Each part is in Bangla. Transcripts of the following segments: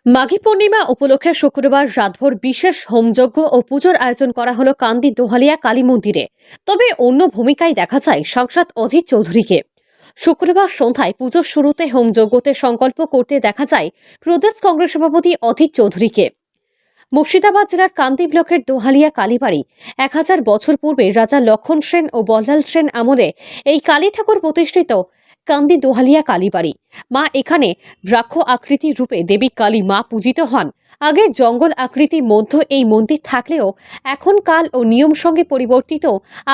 মাঘী পূর্ণিমা উপলক্ষে শুক্রবার রাতভর বিশেষ হোমযজ্ঞ ও পুজোর আয়োজন করা হলো কান্দি দোহালিয়া কালী মন্দিরে। তবে অন্য ভূমিকায় দেখা যায় সাংসদ অধীর চৌধুরীকে। শুক্রবার সন্ধ্যায় পুজোর শুরুতে হোমযজ্ঞতে সংকল্প করতে দেখা যায় প্রদেশ কংগ্রেস সভাপতি অধীর চৌধুরীকে। মুর্শিদাবাদ জেলার কান্দি ব্লকের দোহালিয়া কালীবাড়ি 1000 বছর পূর্বে রাজা লক্ষণ সেন ও বল্লাল সেন আমলে এই কালী ঠাকুর প্রতিষ্ঠিত কান্দি দোহালিয়া কালীবাড়ি। মা এখানে ব্রাক্ষ আকৃতি রূপে দেবী কালী মা পূজিত হন। আগে জঙ্গল আকৃতি মধ্য এই মন্দির থাকলেও এখন কাল ও নিয়ম সঙ্গে পরিবর্তিত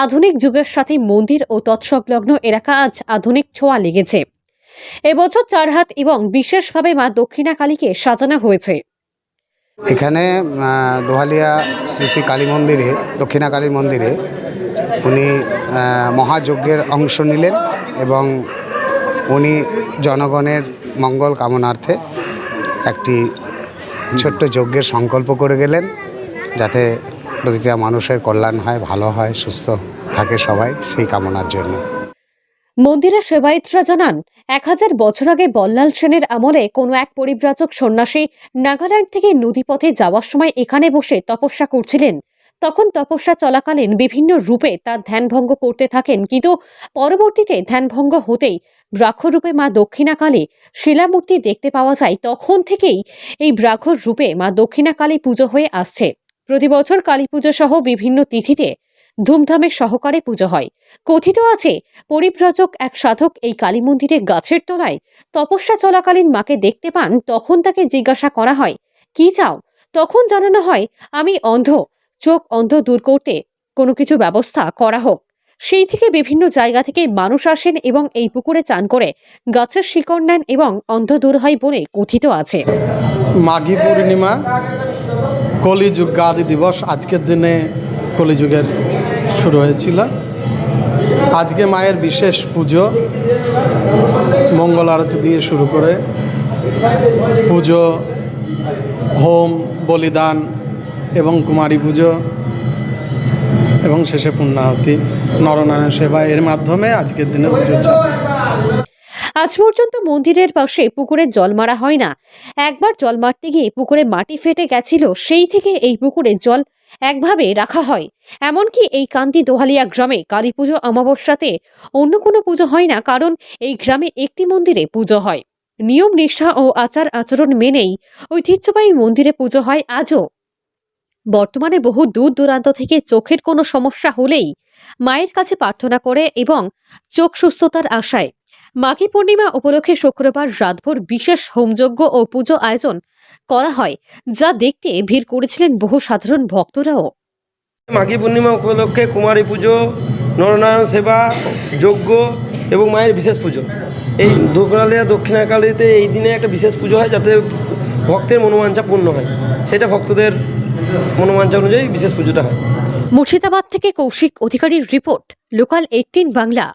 আধুনিক যুগের সাথে মন্দির ও তৎসংলগ্ন এলাকা আজ আধুনিক ছোঁয়া লেগেছে। এবছর 4 হাত এবং বিশেষভাবে মা দক্ষিণা কালীকে সাজানো হয়েছে। এখানে দোহালিয়া শ্রী শ্রী কালী মন্দিরে, দক্ষিণা কালীর মন্দিরে উনি মহাযজ্ঞের অংশ নিলেন এবং উনি জনগণের মঙ্গল কামনার্থে একটি ছোট্ট যজ্ঞের সংকল্প করে গেলেন, যাতে প্রতিটা মানুষের কল্যাণ হয়, ভালো হয়, সুস্থ থাকে সবাই, সেই কামনার জন্য। মন্দিরের সেবায়েতরা জানান, 1000 বছর আগে বল্লাল সেনের আমলে কোনো এক পরিব্রাজক সন্ন্যাসী নাগাল্যান্ড থেকে নদীপথে যাওয়ার সময় এখানে বসে তপস্যা করছিলেন। তখন তপস্যা চলাকালীন বিভিন্ন রূপে তার ধ্যানভঙ্গ করতে থাকেন, কিন্তু পরবর্তীতে ধ্যানভঙ্গ হতেই ব্রাহ্মরূপে মা দক্ষিণা কালী শিলামূর্তি দেখতে পাওয়া যায়। তখন থেকেই এই ব্রাহ্মর রূপে মা দক্ষিণা কালী পুজো হয়ে আসছে। প্রতি বছর কালী পুজো সহ বিভিন্ন তিথিতে ধুমধামের সহকারে পুজো হয়। কথিত আছে, পরিব্রাজক এক সাধক এই কালী মন্দিরে গাছের তলায় তপস্যা চলাকালীন মাকে দেখতে পান। তখন তাকে জিজ্ঞাসা করা হয়, কি চাও? তখন জানানো হয়, আমি অন্ধ, চোখ অন্ধ দূর করতে কোনো কিছু ব্যবস্থা করা হোক। সেই থেকে বিভিন্ন জায়গা থেকে মানুষ আসেন এবং এই পুকুরে চান করে গাছের শিকড় নেন এবং অন্ধ দূর হয় বলে কথিত আছে। মাঘী পূর্ণিমা, কলিযুগ আদি দিবস, আজকের দিনে কলিযুগের শুরু হয়েছিল। আজকে মায়ের বিশেষ পুজো, মঙ্গল আরতি দিয়ে শুরু করে পুজো, হোম, বলিদান এবং কুমারী পুজো এবং শেষে পূর্ণাহুতি, নরনারায়ণ সেবা, এর মাধ্যমে আজকের দিনে পুজো চলে। আজ পর্যন্ত মন্দিরের পাশে পুকুরে জল মারা হয় না। একবার জল মারতে গিয়ে পুকুরে মাটি ফেটে গেছিল, সেই থেকে এই পুকুরে জল একভাবে রাখা হয়। এমনকি এই কান্দি দোহালিয়া গ্রামে কালী পুজো অমাবস্যাতে অন্য কোনো পুজো হয় না, কারণ এই গ্রামে একটি মন্দিরে পুজো হয়। নিয়ম নিষ্ঠা ও আচার আচরণ মেনেই ঐতিহ্যবাহী মন্দিরে পুজো হয় আজও। বর্তমানে বহু দূর দূরান্ত থেকে চোখের কোনো সমস্যা হলেই মায়ের কাছে প্রার্থনা করে এবং চোখ সুস্থতার আশায় মাঘী পূর্ণিমা উপলক্ষে শুক্রবার রাতভর বিশেষ হোমযজ্ঞ ও পুজো আয়োজন করা হয়, যা দেখতে ভিড় করেছিলেন বহু সাধারণ ভক্তরাও। মাঘী পূর্ণিমা উপলক্ষে কুমারী পুজো, নরনারায়ণ সেবা, যজ্ঞ এবং মায়ের বিশেষ পুজো। এই দোহালিয়া দক্ষিণা কালীতে এই দিনে একটা বিশেষ পুজো হয়, যাতে ভক্তের মনোবাঞ্ছা পূর্ণ হয়। সেটা ভক্তদের মনোবাঞ্ছা অনুযায়ী বিশেষ পুজোটা হয়। মুর্শিদাবাদ থেকে কৌশিক অধিকারীর রিপোর্ট, লোকাল 18 বাংলা।